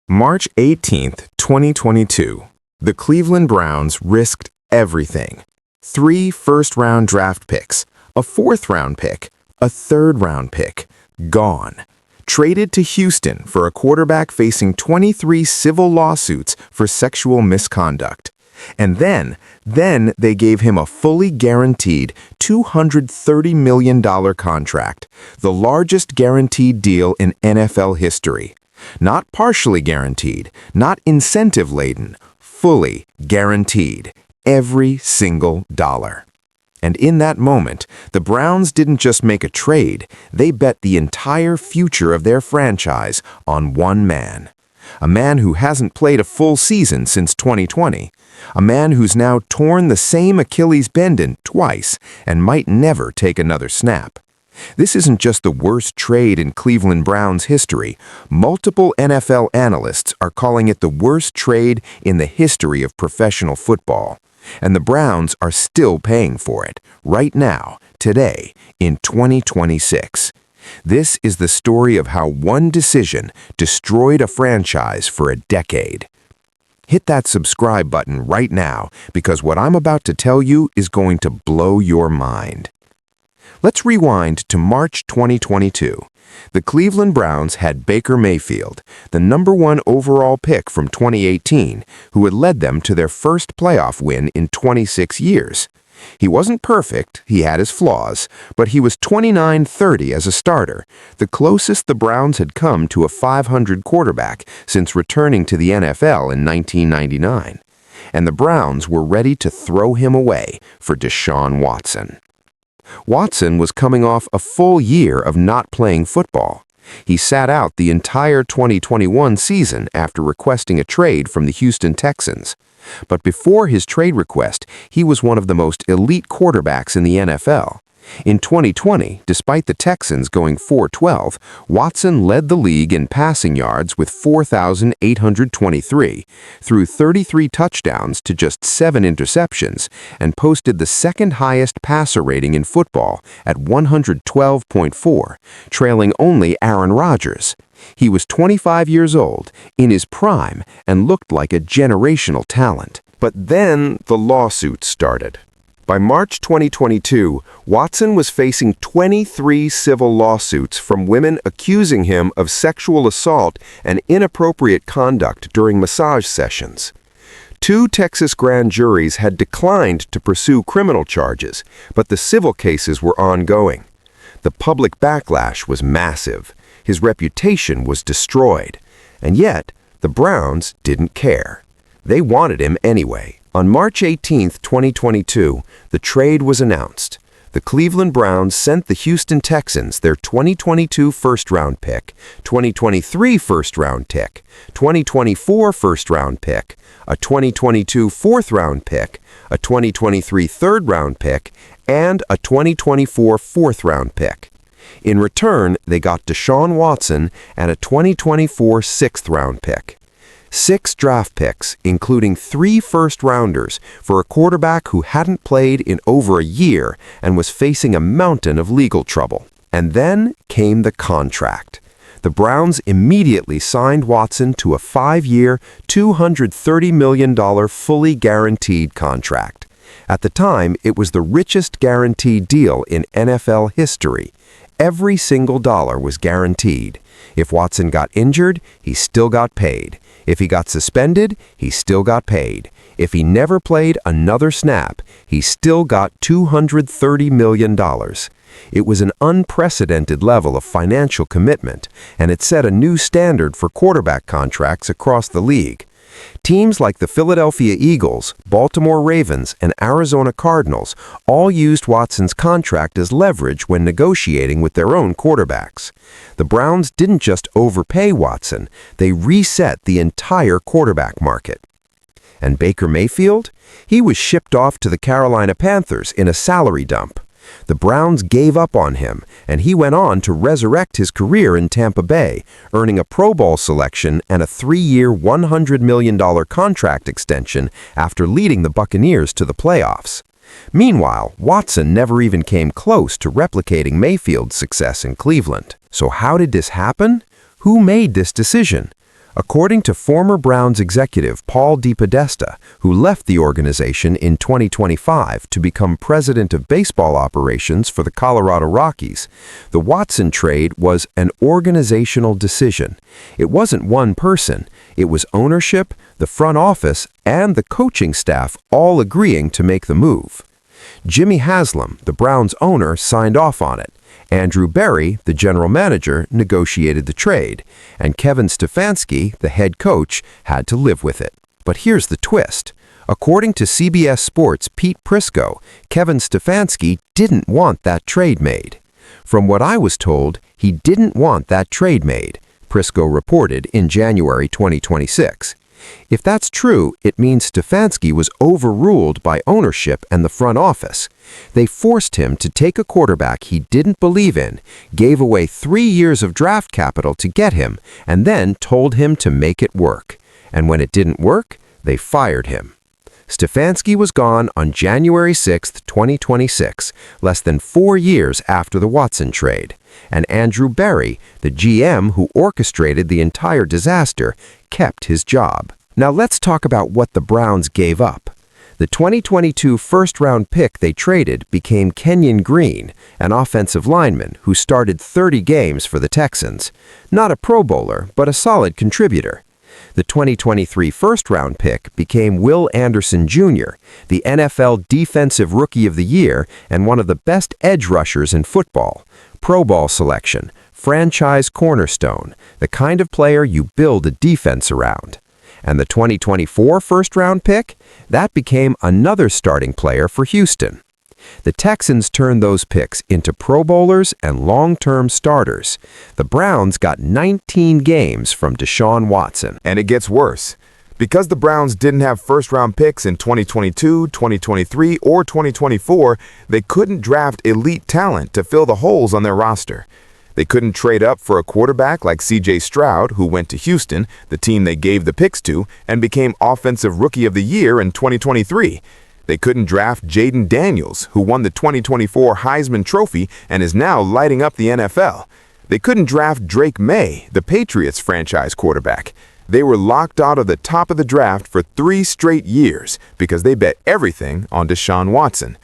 March 18th, 2022. The Cleveland Browns risked everything. 3 first-round draft picks, a 4th-round pick, a 3rd-round pick, gone. Traded to Houston for a quarterback facing 23 civil lawsuits for sexual misconduct. And then they gave him a fully guaranteed $230 million contract, the largest guaranteed deal in NFL history. Not partially guaranteed, not incentive-laden, fully guaranteed, every single dollar. And in that moment, the Browns didn't just make a trade, they bet the entire future of their franchise on one man. A man who hasn't played a full season since 2020. A man who's now torn the same Achilles tendon twice and might never take another snap. This isn't just the worst trade in Cleveland Browns history. Multiple NFL analysts are calling it the worst trade in the history of professional football. And the Browns are still paying for it, right now, today, in 2026. This is the story of how one decision destroyed a franchise for a decade. Hit that subscribe button right now, because what I'm about to tell you is going to blow your mind. Let's rewind to March 2022. The Cleveland Browns had Baker Mayfield, the #1 overall pick from 2018, who had led them to their first playoff win in 26 years. He wasn't perfect, he had his flaws, but he was 29-30 as a starter, the closest the Browns had come to a 500 quarterback since returning to the NFL in 1999. And the Browns were ready to throw him away for Deshaun Watson. Watson was coming off a full year of not playing football. He sat out the entire 2021 season after requesting a trade from the Houston Texans. But before his trade request, he was one of the most elite quarterbacks in the NFL. In 2020, despite the Texans going 4-12, Watson led the league in passing yards with 4,823, threw 33 touchdowns to just 7 interceptions, and posted the second highest passer rating in football at 112.4, trailing only Aaron Rodgers. He was 25 years old, in his prime, and looked like a generational talent. But then the lawsuits started. By March 2022, Watson was facing 23 civil lawsuits from women accusing him of sexual assault and inappropriate conduct during massage sessions. 2 Texas grand juries had declined to pursue criminal charges, but the civil cases were ongoing. The public backlash was massive. His reputation was destroyed. And yet, the Browns didn't care. They wanted him anyway. On March 18, 2022, the trade was announced. The Cleveland Browns sent the Houston Texans their 2022 first-round pick, 2023 first-round pick, 2024 first-round pick, a 2022 fourth-round pick, a 2023 third-round pick, and a 2024 fourth-round pick. In return, they got Deshaun Watson and a 2024 sixth-round pick. 6 draft picks, including 3 first-rounders, for a quarterback who hadn't played in over a year and was facing a mountain of legal trouble. And then came the contract. The Browns immediately signed Watson to a 5-year, $230 million fully guaranteed contract. At the time, it was the richest guaranteed deal in NFL history. Every single dollar was guaranteed. If Watson got injured, he still got paid. If he got suspended, he still got paid. If he never played another snap, he still got $230 million. It was an unprecedented level of financial commitment, and it set a new standard for quarterback contracts across the league. Teams like the Philadelphia Eagles, Baltimore Ravens, and Arizona Cardinals all used Watson's contract as leverage when negotiating with their own quarterbacks. The Browns didn't just overpay Watson, they reset the entire quarterback market. And Baker Mayfield? He was shipped off to the Carolina Panthers in a salary dump. The Browns gave up on him, and he went on to resurrect his career in Tampa Bay, earning a Pro Bowl selection and a 3-year, $100 million contract extension after leading the Buccaneers to the playoffs. Meanwhile, Watson never even came close to replicating Mayfield's success in Cleveland. So how did this happen? Who made this decision? According to former Browns executive Paul DePodesta, who left the organization in 2025 to become president of baseball operations for the Colorado Rockies, the Watson trade was an organizational decision. It wasn't one person. It was ownership, the front office, and the coaching staff all agreeing to make the move. Jimmy Haslam, the Browns owner, signed off on it. Andrew Berry, the general manager, negotiated the trade, and Kevin Stefanski, the head coach, had to live with it. But here's the twist. According to CBS Sports' Pete Prisco, Kevin Stefanski didn't want that trade made. From what I was told, he didn't want that trade made, Prisco reported in January 2026. If that's true, it means Stefanski was overruled by ownership and the front office. They forced him to take a quarterback he didn't believe in, gave away 3 years of draft capital to get him, and then told him to make it work. And when it didn't work, they fired him. Stefanski was gone on January 6, 2026, less than 4 years after the Watson trade. And Andrew Berry, the GM who orchestrated the entire disaster, kept his job. Now let's talk about what the Browns gave up. The 2022 first-round pick they traded became Kenyon Green, an offensive lineman who started 30 games for the Texans. Not a Pro Bowler, but a solid contributor. The 2023 first-round pick became Will Anderson Jr., the NFL Defensive Rookie of the Year and one of the best edge rushers in football. Pro Bowl selection, franchise cornerstone, the kind of player you build a defense around. And the 2024 first-round pick? That became another starting player for Houston. The Texans turned those picks into Pro Bowlers and long-term starters. The Browns got 19 games from Deshaun Watson. And it gets worse. Because the Browns didn't have first-round picks in 2022, 2023, or 2024, they couldn't draft elite talent to fill the holes on their roster. They couldn't trade up for a quarterback like C.J. Stroud, who went to Houston, the team they gave the picks to, and became Offensive Rookie of the Year in 2023. They couldn't draft Jaden Daniels, who won the 2024 Heisman Trophy and is now lighting up the NFL. They couldn't draft Drake May, the Patriots franchise quarterback. They were locked out of the top of the draft for 3 straight years because they bet everything on Deshaun Watson.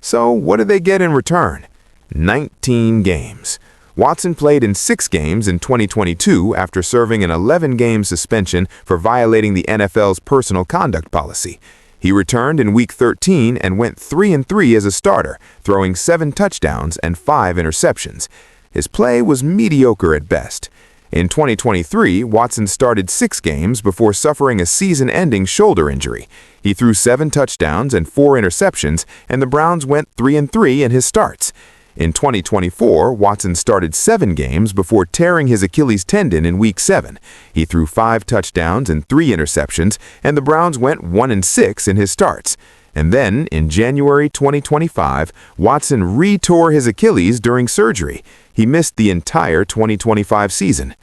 So what did they get in return? 19 games. Watson played in 6 games in 2022 after serving an 11-game suspension for violating the NFL's personal conduct policy. He returned in Week 13 and went 3-3 as a starter, throwing 7 touchdowns and 5 interceptions. His play was mediocre at best. In 2023, Watson started 6 games before suffering a season-ending shoulder injury. He threw 7 touchdowns and 4 interceptions, and the Browns went 3-3 in his starts. In 2024, Watson started 7 games before tearing his Achilles tendon in Week 7. He threw 5 touchdowns and 3 interceptions, and the Browns went 1-6 in his starts. And then, in January 2025, Watson re-tore his Achilles during surgery. He missed the entire 2025 season.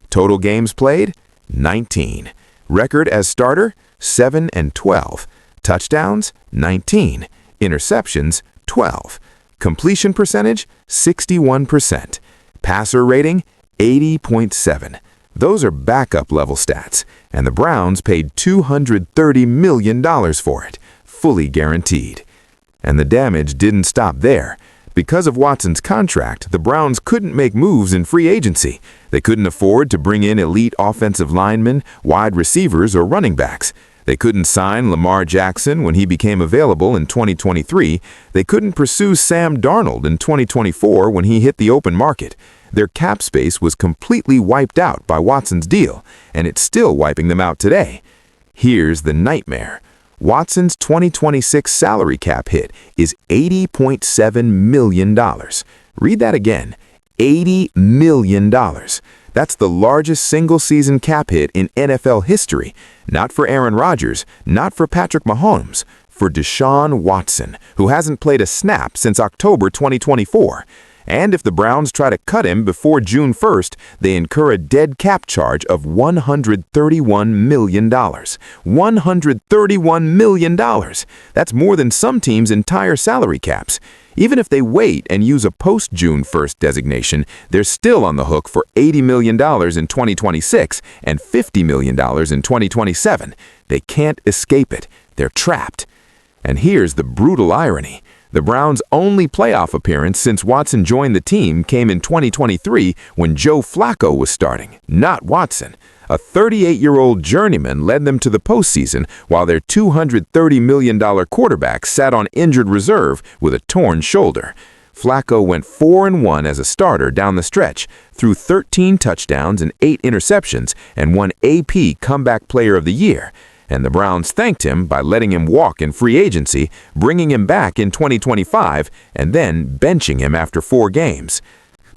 Total games played? 19. Record as starter? 7-12. Touchdowns? 19. Interceptions? 12. Completion percentage? 61%. Passer rating? 80.7. Those are backup level stats, and the Browns paid $230 million for it, fully guaranteed. And the damage didn't stop there. Because of Watson's contract, the Browns couldn't make moves in free agency. They couldn't afford to bring in elite offensive linemen, wide receivers, or running backs. They couldn't sign Lamar Jackson when he became available in 2023. They couldn't pursue Sam Darnold in 2024 when he hit the open market. Their cap space was completely wiped out by Watson's deal, and it's still wiping them out today. Here's the nightmare. Watson's 2026 salary cap hit is $80.7 million. Read that again. $80 million. That's the largest single-season cap hit in NFL history. Not for Aaron Rodgers, not for Patrick Mahomes, for Deshaun Watson, who hasn't played a snap since October 2024. And if the Browns try to cut him before June 1st, they incur a dead cap charge of $131 million. $131 million! That's more than some teams' entire salary caps. Even if they wait and use a post-June 1st designation, they're still on the hook for $80 million in 2026 and $50 million in 2027. They can't escape it. They're trapped. And here's the brutal irony. The Browns' only playoff appearance since Watson joined the team came in 2023 when Joe Flacco was starting, not Watson. A 38-year-old journeyman led them to the postseason while their $230 million quarterback sat on injured reserve with a torn shoulder. Flacco went 4-1 as a starter down the stretch, threw 13 touchdowns and 8 interceptions, and won AP Comeback Player of the Year. And the Browns thanked him by letting him walk in free agency, bringing him back in 2025, and then benching him after 4 games.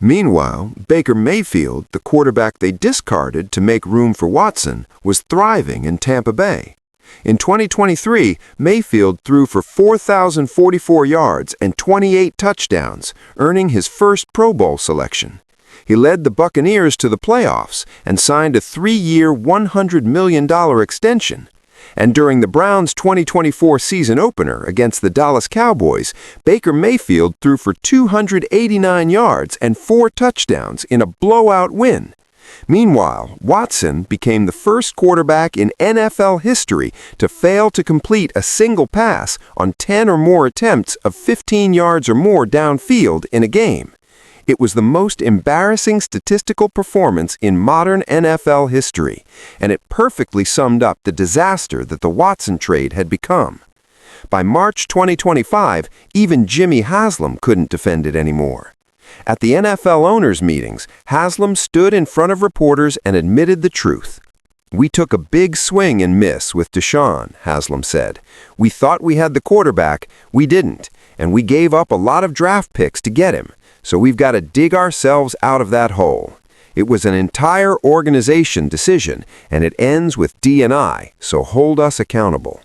Meanwhile, Baker Mayfield, the quarterback they discarded to make room for Watson, was thriving in Tampa Bay. In 2023, Mayfield threw for 4,044 yards and 28 touchdowns, earning his first Pro Bowl selection. He led the Buccaneers to the playoffs and signed a 3-year, $100 million extension. And during the Browns' 2024 season opener against the Dallas Cowboys, Baker Mayfield threw for 289 yards and 4 touchdowns in a blowout win. Meanwhile, Watson became the first quarterback in NFL history to fail to complete a single pass on 10 or more attempts of 15 yards or more downfield in a game. It was the most embarrassing statistical performance in modern NFL history, and it perfectly summed up the disaster that the Watson trade had become. By March 2025, even Jimmy Haslam couldn't defend it anymore. At the NFL owners' meetings, Haslam stood in front of reporters and admitted the truth. "We took a big swing and miss with Deshaun," Haslam said. "We thought we had the quarterback, we didn't, and we gave up a lot of draft picks to get him. So we've got to dig ourselves out of that hole. It was an entire organization decision, and it ends with D&I, so hold us accountable."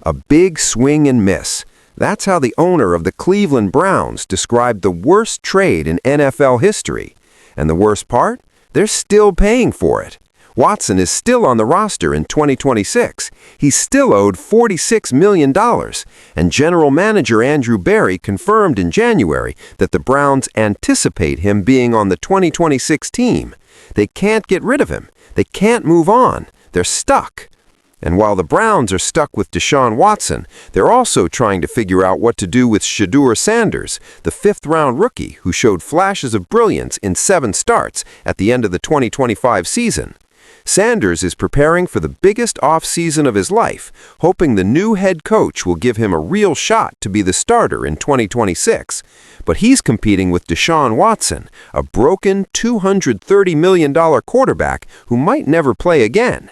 A big swing and miss. That's how the owner of the Cleveland Browns described the worst trade in NFL history. And the worst part? They're still paying for it. Watson is still on the roster in 2026. He's still owed $46 million, and General Manager Andrew Berry confirmed in January that the Browns anticipate him being on the 2026 team. They can't get rid of him. They can't move on. They're stuck. And while the Browns are stuck with Deshaun Watson, they're also trying to figure out what to do with Shedeur Sanders, the 5th-round rookie who showed flashes of brilliance in 7 starts at the end of the 2025 season. Sanders is preparing for the biggest off-season of his life, hoping the new head coach will give him a real shot to be the starter in 2026. But he's competing with Deshaun Watson, a broken $230 million quarterback who might never play again.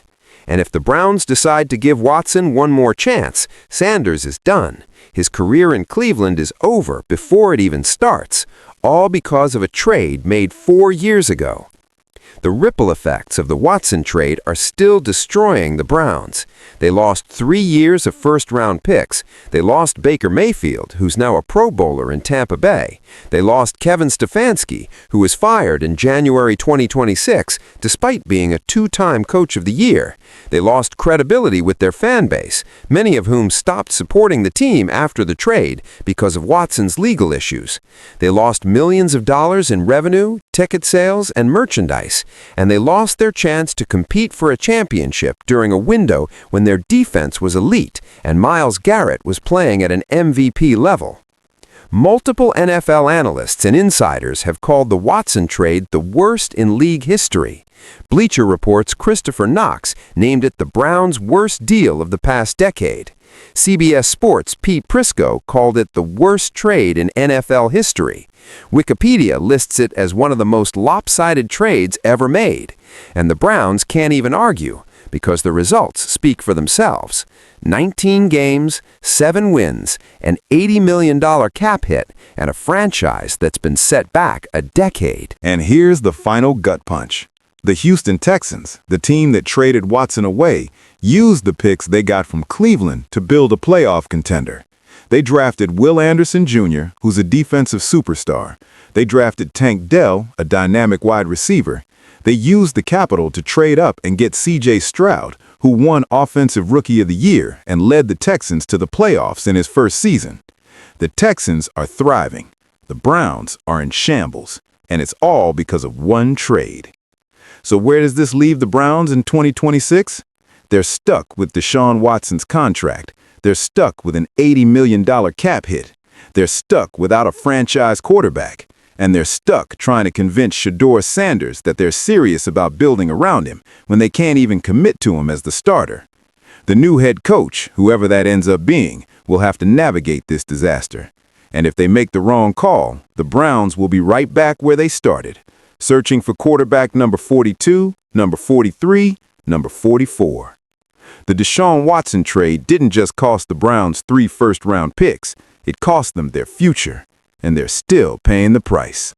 And if the Browns decide to give Watson one more chance, Sanders is done. His career in Cleveland is over before it even starts, all because of a trade made 4 years ago. The ripple effects of the Watson trade are still destroying the Browns. They lost 3 years of first-round picks. They lost Baker Mayfield, who's now a Pro Bowler in Tampa Bay. They lost Kevin Stefanski, who was fired in January 2026, despite being a 2-time Coach of the Year. They lost credibility with their fan base, many of whom stopped supporting the team after the trade because of Watson's legal issues. They lost millions of dollars in revenue, ticket sales, and merchandise, and they lost their chance to compete for a championship during a window when their defense was elite and Myles Garrett was playing at an MVP level. Multiple NFL analysts and insiders have called the Watson trade the worst in league history. Bleacher Report's Christopher Knox named it the Browns' worst deal of the past decade. CBS Sports' Pete Prisco called it the worst trade in NFL history. Wikipedia lists it as one of the most lopsided trades ever made. And the Browns can't even argue, because the results speak for themselves. 19 games, 7 wins, an $80 million cap hit, and a franchise that's been set back a decade. And here's the final gut punch. The Houston Texans, the team that traded Watson away, used the picks they got from Cleveland to build a playoff contender. They drafted Will Anderson Jr., who's a defensive superstar. They drafted Tank Dell, a dynamic wide receiver. They used the capital to trade up and get C.J. Stroud, who won Offensive Rookie of the Year and led the Texans to the playoffs in his first season. The Texans are thriving. The Browns are in shambles. And it's all because of one trade. So where does this leave the Browns in 2026? They're stuck with Deshaun Watson's contract. They're stuck with an $80 million cap hit. They're stuck without a franchise quarterback. And they're stuck trying to convince Shedeur Sanders that they're serious about building around him when they can't even commit to him as the starter. The new head coach, whoever that ends up being, will have to navigate this disaster. And if they make the wrong call, the Browns will be right back where they started, searching for quarterback number 42, number 43, number 44. The Deshaun Watson trade didn't just cost the Browns 3 first-round picks, it cost them their future, and they're still paying the price.